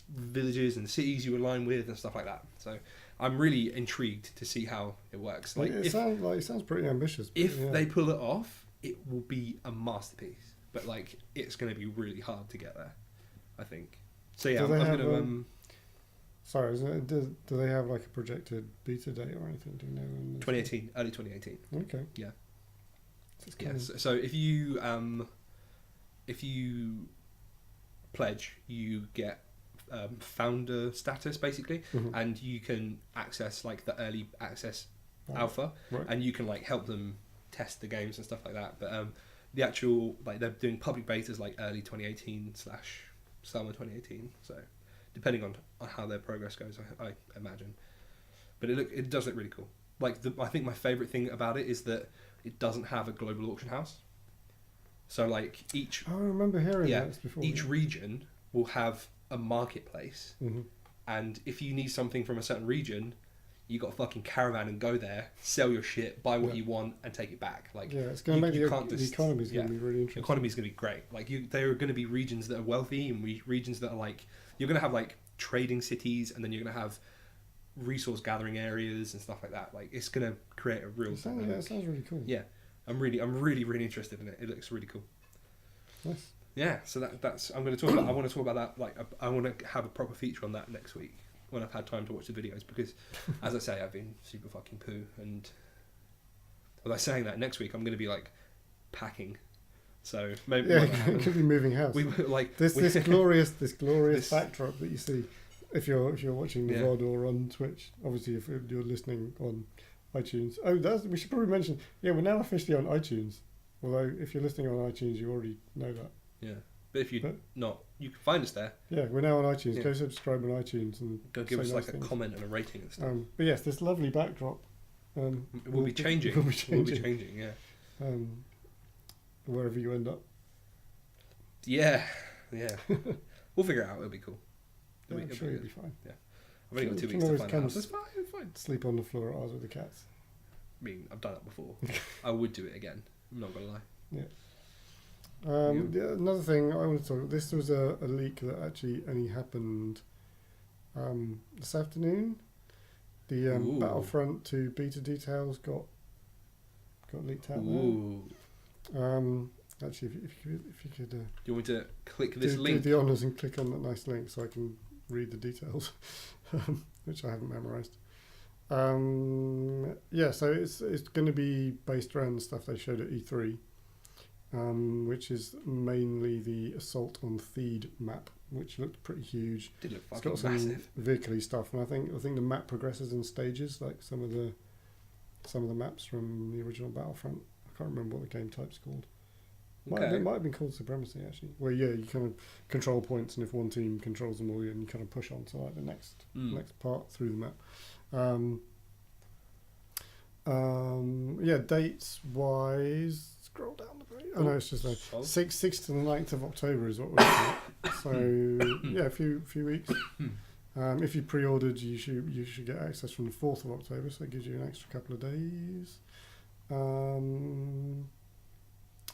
villages and cities you align with and stuff like that. So I'm really intrigued to see how it works. Like it sounds pretty ambitious. If they pull it off, it will be a masterpiece. But like it's going to be really hard to get there, I think. So yeah, I'm going to. Sorry, do they have like a projected beta date or anything? Do you know? 2018, early 2018. Okay. Yeah. So if you pledge, you get founder status basically, and you can access like the early access alpha, and you can like help them test the games and stuff like that. But the actual like they're doing public betas like early 2018 / summer 2018. So depending on how their progress goes, I imagine. But it does look really cool. Like I think my favorite thing about it is that it doesn't have a global auction house. So like I remember hearing that before. Each region will have a marketplace, and if you need something from a certain region, you got a fucking caravan and go there, sell your shit, buy what you want, and take it back. Like it's going to make the economy's going to be really interesting. The economy's going to be great. Like there are going to be regions that are wealthy and regions that are like you're going to have like trading cities, and then you're going to have resource gathering areas and stuff like that. Like it's going to create a real. It sounds really cool. Yeah, I'm really interested in it. It looks really cool. Nice. Yeah, so that's I want to talk about that. Like I want to have a proper feature on that next week when I've had time to watch the videos, because as I say, I've been super fucking poo, and by saying that, next week I'm going to be like packing. So maybe it could be moving house. This glorious backdrop that you see if you're watching the VOD or on Twitch. Obviously, if you're listening on iTunes. We should probably mention. Yeah, we're now officially on iTunes. Although if you're listening on iTunes, you already know that. Yeah, but if you're not, you can find us there. Yeah, we're now on iTunes. Yeah. Go subscribe on iTunes and go give us like a comment and a rating and stuff. But yes, this lovely backdrop. We'll be changing. We'll be changing. Yeah. Wherever you end up. Yeah. We'll figure it out. It'll be cool. I'm sure you'll be fine. Yeah. I've only got 2 weeks to find out. It's fine. Sleep on the floor at ours with the cats. I mean, I've done that before. I would do it again. I'm not gonna lie. Yeah. Another thing I want to talk about, this was a leak that actually only happened this afternoon. The Battlefront 2 beta details got leaked out there. Actually, if you could do you want me to click this link? Do the honours and click on that nice link so I can read the details, which I haven't memorised. So it's going to be based around the stuff they showed at E3. Which is mainly the Assault on Theed map, which looked pretty huge. Did look fucking massive. It's got some vehicle-y stuff, and I think the map progresses in stages, like some of the maps from the original Battlefront. I can't remember what the game type's called. It might have been called Supremacy actually. Where you kind of control points, and if one team controls them all, and you kind of push on to like the next part through the map. Dates wise. Scroll down the page. Oh no, it's just like 6 to the 9th of October is what we're looking at. So a few weeks. If you pre-ordered, you should get access from the 4th of October, so it gives you an extra couple of days.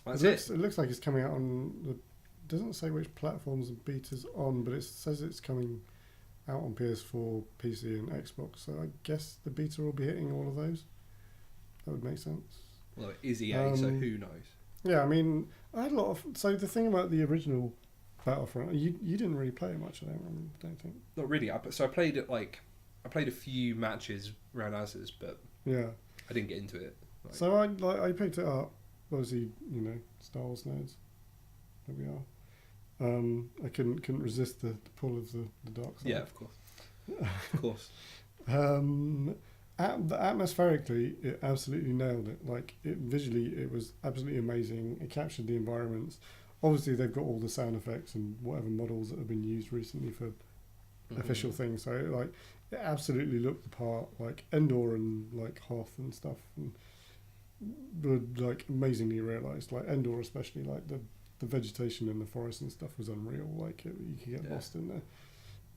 It looks like it's coming out on doesn't say which platforms and beta's on, but it says it's coming out on PS4, PC, and Xbox. So I guess the beta will be hitting all of those. That would make sense. Well, it is EA, so who knows? Yeah, I mean, I had a lot of. So the thing about the original Battlefront, you didn't really play it much. I don't think. Not really. I played it I played a few matches around As's, but I didn't get into it. So I picked it up. Obviously, Star Wars nerds. There we are. I couldn't resist the pull of the dark side. Yeah, of course. Atmospherically, it absolutely nailed it. Like visually, it was absolutely amazing. It captured the environments. Obviously, they've got all the sound effects and whatever models that have been used recently for official things. So it absolutely looked the part. Like Endor and like Hoth and stuff, and were like amazingly realised. Like Endor, especially like the the vegetation in the forest and stuff was unreal. Like you could get lost in there,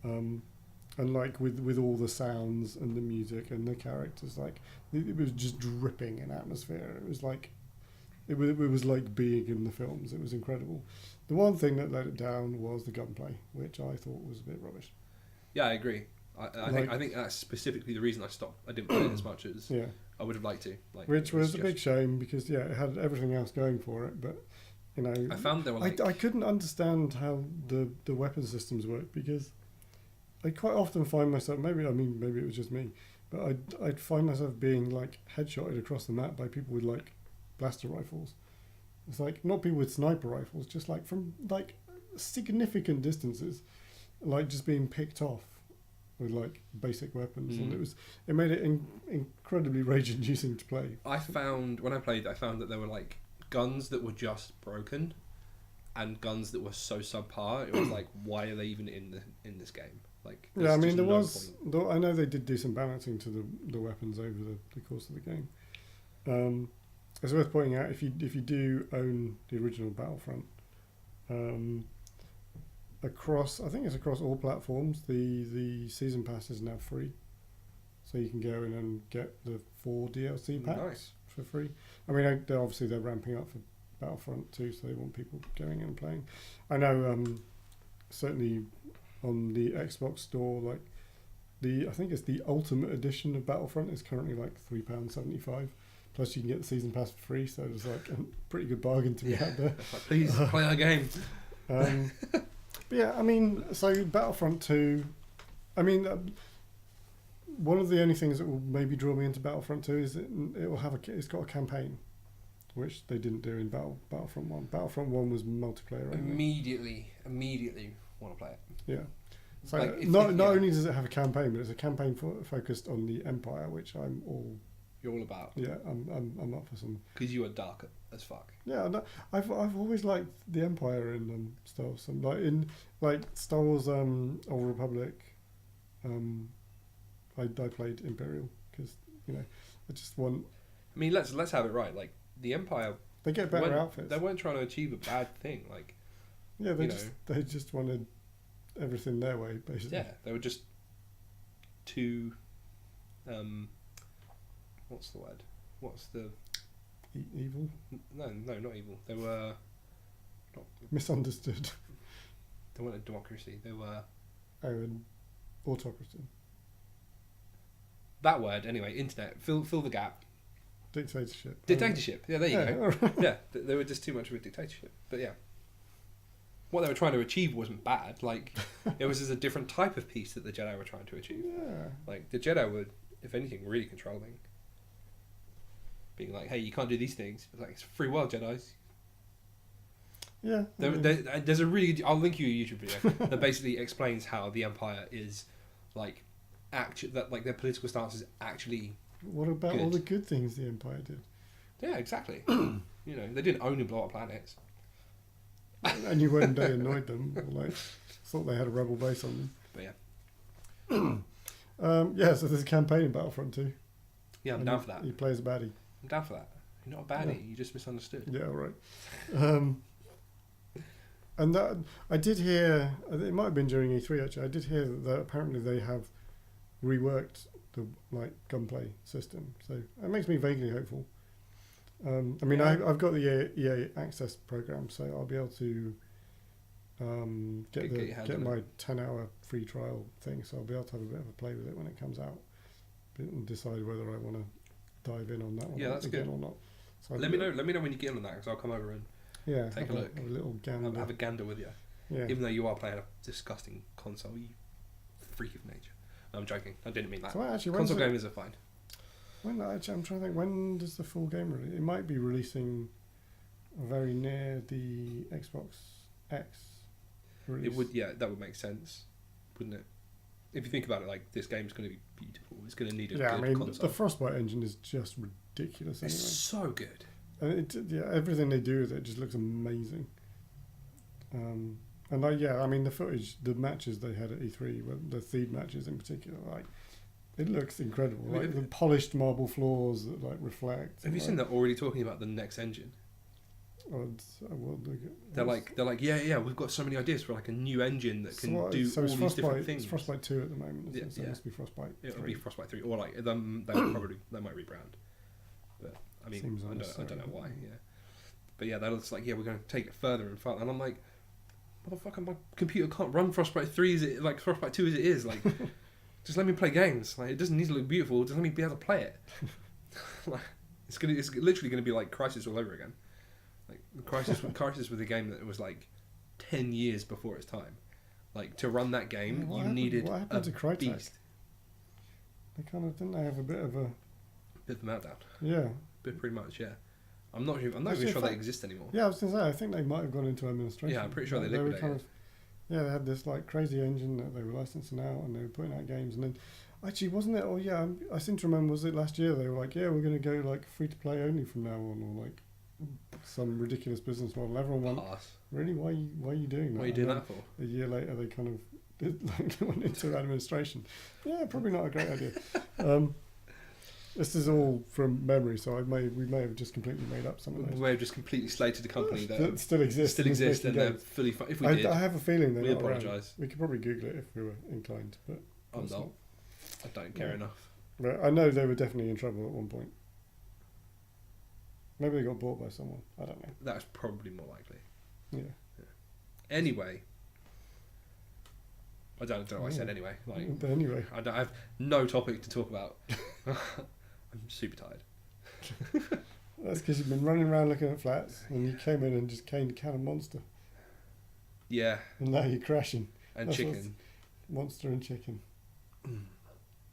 and like with all the sounds and the music and the characters, like it was just dripping in atmosphere. It was like it was like being in the films. It was incredible. The one thing that let it down was the gunplay, which I thought was a bit rubbish. Yeah, I agree. I think that's specifically the reason I stopped. I didn't play it as much as I would have liked to. Like, which was a big shame because it had everything else going for it, but you know, I found there were I couldn't understand how the weapon systems work because I quite often find myself maybe it was just me, but I'd find myself being like headshotted across the map by people with like blaster rifles. It's like not people with sniper rifles, just like from like significant distances, like just being picked off with like basic weapons, and it made it incredibly rage-inducing to play. I found when I played, I found that there were like guns that were just broken, and guns that were so subpar. It was like, why are they even in this game? Like, yeah, I mean, there was. I know they did do some balancing to the weapons over the course of the game. It's worth pointing out if you do own the original Battlefront, across all platforms, the season pass is now free, so you can go in and get the 4 DLC packs for free. I mean, they're ramping up for Battlefront 2, so they want people going in and playing. I know, certainly on the Xbox store, like I think it's the Ultimate Edition of Battlefront is currently like £3.75. Plus, you can get the season pass for free, so it's like a pretty good bargain to be had there. Please play our game. But yeah, I mean, so Battlefront 2. I mean, one of the only things that will maybe draw me into Battlefront 2 is it's got a campaign, which they didn't do in Battlefront 1. Battlefront 1 was multiplayer only. Immediately want to play it. Yeah. So like not only does it have a campaign, but it's a campaign focused on the Empire, which I'm all. You're all about. Yeah, I'm up for some. Because you are dark as fuck. Yeah, no, I've always liked the Empire in Star Wars. And like Star Wars Old Republic, I played Imperial because I just want. I mean, let's have it right. Like the Empire, they get better outfits. They weren't trying to achieve a bad thing. Like yeah, they just wanted everything their way, basically. Yeah, they were just too. What's the word? What's the... Evil? No, not evil. They were... Not, misunderstood. They weren't a democracy. They were... Oh, an autocracy. That word, anyway. Internet. Fill the gap. Dictatorship. Dictatorship. Yeah, there you go. Right. Yeah, they were just too much of a dictatorship. But yeah. What they were trying to achieve wasn't bad. Like, it was just a different type of peace that the Jedi were trying to achieve. Yeah. Like, the Jedi were, if anything, really controlling. Being like, hey, you can't do these things. It's like, it's a free world, Jedis. Yeah. There's a really good... I'll link you a YouTube video that basically explains how the Empire is, like, that like their political stance is actually What about good. all the good things the Empire did? Yeah, exactly. They didn't own and blow up planets. And you one day annoyed them, or like thought they had a rebel base on them. But yeah. Yeah, so there's a campaign in Battlefront 2. Yeah, I'm down for that. He plays a baddie. I'm down for that. You're not a baddie, you just misunderstood. Yeah, right. And that I did hear, it might have been during E3 actually, I did hear that apparently they have reworked the gunplay system. So it makes me vaguely hopeful. I mean, I've got the EA Access program, so I'll be able to get my 10-hour free trial thing. So I'll be able to have a bit of a play with it when it comes out, and decide whether I want to dive in on that one. Yeah, that's good. Or not. So let me know when you get in on that, because I'll come over and take a look. Have a little gander. Have a gander with you. Yeah. Even though you are playing a disgusting console, you freak of nature. No, I'm joking. I didn't mean that. So actually, console gamers are fine. I'm trying to think. When does the full game release? It might be releasing very near the Xbox X release. It would, yeah, that would make sense, wouldn't it? If you think about it, like, this game's going to be beautiful. It's going to need a good console. The Frostbite engine is just ridiculous. It's anyway. so good. And everything they do with it just looks amazing. And the footage, the matches they had at E3, the Theed matches in particular, it looks incredible. Like the polished marble floors that reflect. Have you seen that already talking about the next engine? They're like, yeah, we've got so many ideas for like a new engine that can do all these different things. It's Frostbite 2 at the moment. Yeah, So it must be Frostbite 3. It'll be Frostbite 3, or like they might rebrand. But I mean, I don't know why. Yeah, but yeah, they're just like, yeah, we're going to take it further and further, and I'm like, motherfucker, my computer can't run Frostbite 3 as it like Frostbite 2 as it is. Like, just let me play games. Like, it doesn't need to look beautiful. Just let me be able to play it. Like, it's literally gonna be like Crisis all over again. Like Crisis with a game that was like 10 years before its time. Like, to run that game, you needed a to Crytek? beast. They kind of didn't they have a bit of a meltdown. Yeah. Pretty much, yeah. I'm not even sure they exist anymore. Yeah, I was gonna say I think they might have gone into administration. Yeah, I'm pretty sure they were liquidated. they had this like crazy engine that they were licensing out and they were putting out games, and then actually wasn't it? Oh yeah, I seem to remember, was it last year they were like, yeah, we're going to go like free to play only from now on, or like some ridiculous business model. Everyone went, really? Why are you doing that? What are you doing that for? A year later, they kind of went into administration. Yeah, probably not a great idea. This is all from memory, so we may have just completely made up some of those. We may have just completely slated a company that still exists. And they're fully. If we did, I have a feeling they're we not apologise. around. We could probably Google it if we were inclined, but I'm not. I don't care enough. But I know they were definitely in trouble at one point. Maybe they got bought by someone. I don't know. That's probably more likely. Yeah. Anyway. I don't know what I said anyway. Like, but anyway. I have no topic to talk about. I'm super tired. That's because you've been running around looking at flats and you came in and just caned a can of Monster. Yeah. And now you're crashing. And that's chicken. Monster and chicken.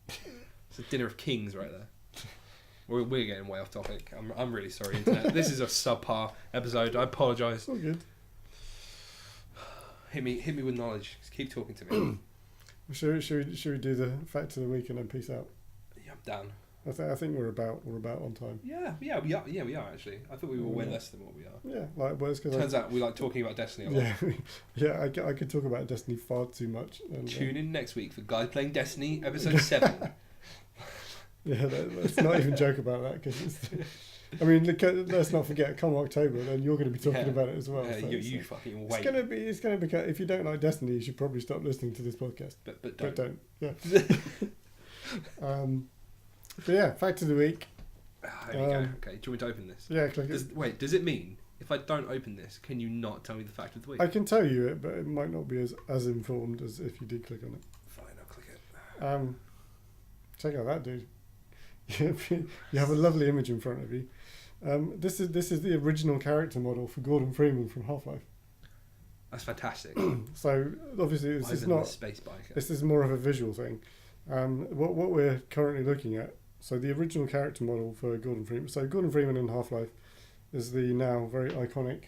It's a dinner of kings right there. We're getting way off topic. I'm really sorry, internet. This is a subpar episode. I apologise. All good. Hit me with knowledge. Just keep talking to me. Should we do the fact of the week and then peace out? Yeah, I'm down. I think we're about on time. Yeah, we are actually. I thought we were way less than what we are. Yeah, turns out we like talking about Destiny a lot. Yeah, I could talk about Destiny far too much. And, Tune in next week for Guys Playing Destiny, episode 7. Yeah, let's not even joke about that, because I mean, let's not forget, come October, then you're going to be talking about it as well. So you fucking wait. It's going to be. If you don't like Destiny, you should probably stop listening to this podcast. But don't. Yeah. But yeah, fact of the week. There we go. Okay, do you want me to open this? Yeah, click it. Wait, does it mean if I don't open this, can you not tell me the fact of the week? I can tell you it, but it might not be as informed as if you did click on it. Fine, I'll click it. Check out that dude. You have a lovely image in front of you. This is the original character model for Gordon Freeman from Half-Life. That's fantastic. So obviously this is not space biker. This is more of a visual thing. What we're currently looking at. So the original character model for Gordon Freeman. So Gordon Freeman in Half-Life is the now very iconic,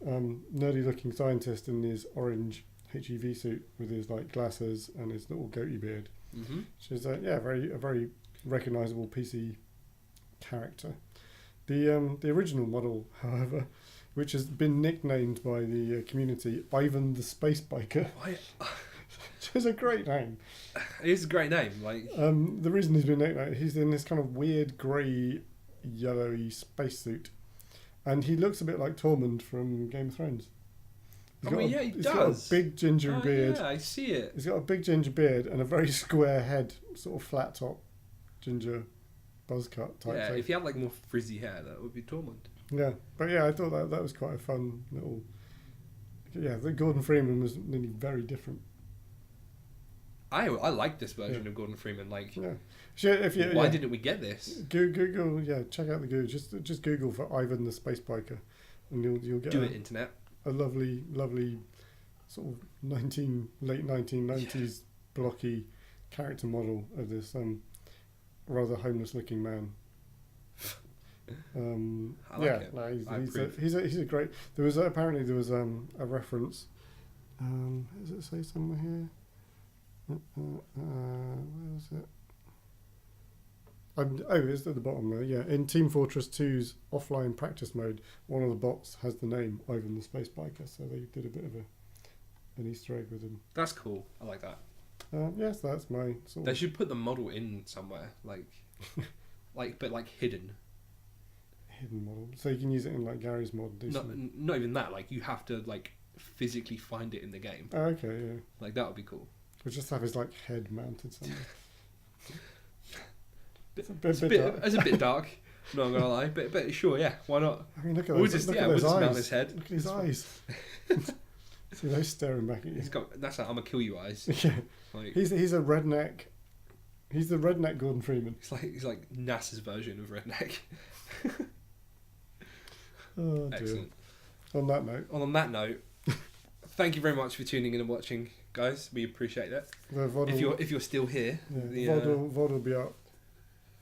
nerdy-looking scientist in his orange HEV suit with his like glasses and his little goatee beard. Mm-hmm. Which is a very recognisable PC character. The original model, however, which has been nicknamed by the community Ivan the Space Biker, which is a great name. It is a great name. Like the reason he's been nicknamed, he's in this kind of weird grey, yellowy spacesuit, and he looks a bit like Tormund from Game of Thrones. He does. He's got a big ginger beard. Yeah, I see it. He's got a big ginger beard and a very square head, sort of flat top, ginger buzz cut type thing. If he had like more frizzy hair, that would be Tormund. Yeah, but yeah, I thought that was quite a fun little. Yeah, the Gordon Freeman was really very different. I like this version of Gordon Freeman. Like, why didn't we get this? Google, check out the Google. Just Google for Ivan the Space Biker, and you'll get internet. A lovely sort of late 1990s blocky character model of this rather homeless looking man. I like it. He's a great. There was apparently a reference. Does it say somewhere here? Where is it? It's at the bottom there. Yeah, in Team Fortress 2's offline practice mode, one of the bots has the name Ivan the Space Biker, so they did a bit of an Easter egg with him. That's cool. I like that. Yes, that's my sort of... They should put the model in somewhere, but hidden. hidden model, so you can use it in like Gary's mod. Not even that. Like you have to like physically find it in the game. Oh, okay, yeah. Like that would be cool. We'll just have his like head mounted somewhere. It's a bit dark. Not gonna lie, but sure, yeah. Why not? I mean, look at We'll those, just look yeah, at we'll those just eyes. mount his head. Look at his eyes. See those staring back at you. He's got that's like I'm gonna kill you eyes. Yeah, Like he's a redneck. He's the redneck Gordon Freeman. he's like NASA's version of redneck. Oh dear. Excellent. On that note, thank you very much for tuning in and watching, guys. We appreciate it. the VOD If you're still here, yeah, VOD will be up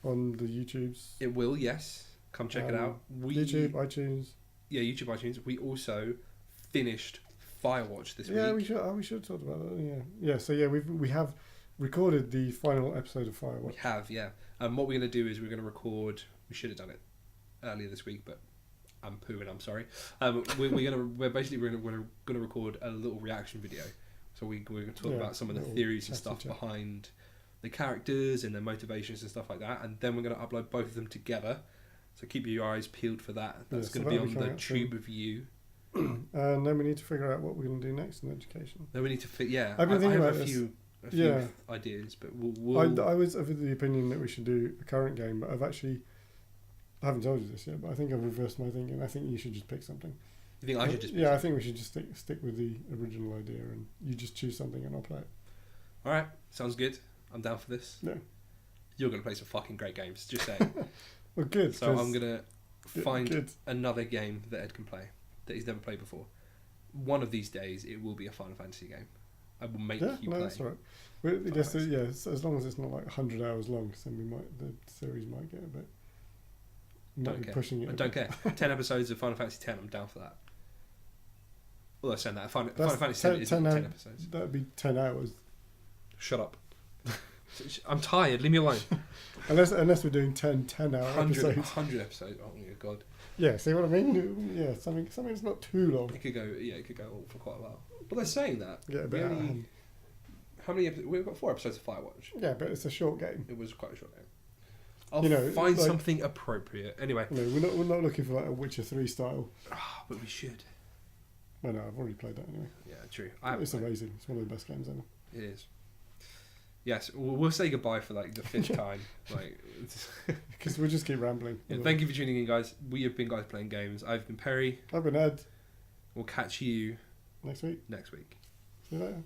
on the YouTubes. it will. Yes, come check it out. YouTube, iTunes. Yeah, YouTube, iTunes. We also finished Firewatch this Yeah, week. we should talk about that. Yeah, yeah. So yeah, we have recorded the final episode of Firewatch. We have, yeah. What we're going to do is we're going to record. We should have done it earlier this week, but I'm pooing. I'm sorry. We're basically going to record a little reaction video. So we're going to talk about some of the theories and stuff behind the characters and their motivations and stuff like that, and then we're going to upload both of them together. So keep your eyes peeled for that. That's going to be on the Tube of You. And then we need to figure out what we're going to do next in education. Then we need to fit. Yeah, I've been thinking about a this. few ideas, but I was of the opinion that we should do a current game, but I haven't told you this yet, but I think I've reversed my thinking. I think you should just pick something. You think I should just? Yeah, I think we should just stick with the original idea, and you just choose something, and I'll play it. All right, sounds good. I'm down for this. No, you're gonna play some fucking great games. Just saying. Well, good. So I'm gonna find good. another game that Ed can play that he's never played before. One of these days, it will be a Final Fantasy game. I will make you play. That's all right. I guess as long as it's not like 100 hours long, so the series might get a bit. Don't care. Pushing it. I don't care. 10 episodes of Final Fantasy 10. I'm down for that. Although saying that, Final Fantasy 10 isn't 10 episodes. That'd be 10 hours. Shut up. I'm tired. Leave me alone. unless we're doing 10 hour 100 episodes. 100 episodes. Oh my god. Yeah, see what I mean? Yeah, something that's not too long. It could go. Yeah, it could go on for quite a while. But they're saying that. Yeah, but how many episodes? We've got 4 episodes of Firewatch. Yeah, but it's a short game. It was quite a short game. I'll find something appropriate. Anyway. No, we're not looking for like a Witcher 3 style. But we should. No, I've already played that anyway. Yeah, true. It's amazing. It's one of the best games ever. It is. Yes, we'll say goodbye for like the 5th time. Because we'll just keep rambling. Yeah, thank you for tuning in, guys. We have been Guys Playing Games. I've been Perry. I've been Ed. We'll catch you next week. Next week. See you later.